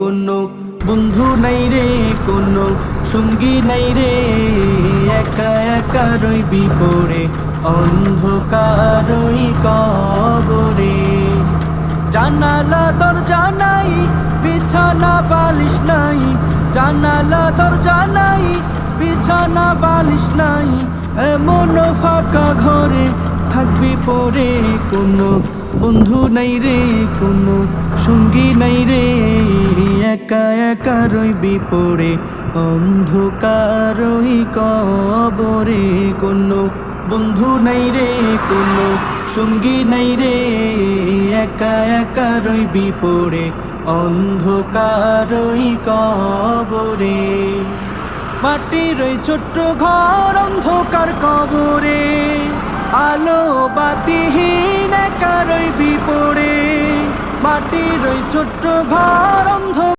কোনো বন্ধু নাই রে, কোনো সঙ্গী নাই রে, একা একা রইবি পড়ে অন্ধকারই কবরে। জানালা দরজা নাই, বিছানা বালিশ নাই, জানালা দরজা নাই, বিছানা বালিশ নাই, এমন ফাঁকা ঘরে থাকবি পড়ে। কোনো বন্ধু নাই রে, কোনো সঙ্গী নাই রে, একা একা রইবি পড়ে অন্ধকারই কবরে। কোনো বন্ধু নাই রে, কোনো সঙ্গী নাই রে, একা একা রইবি পড়ে অন্ধকারই কবরে। মাটির ওই ছোট্ট ঘর অন্ধকার কবরে, আলো বাতিহীন একা রইবি পড়ে। মাটির ওই ছোট্ট ঘর অন্ধকার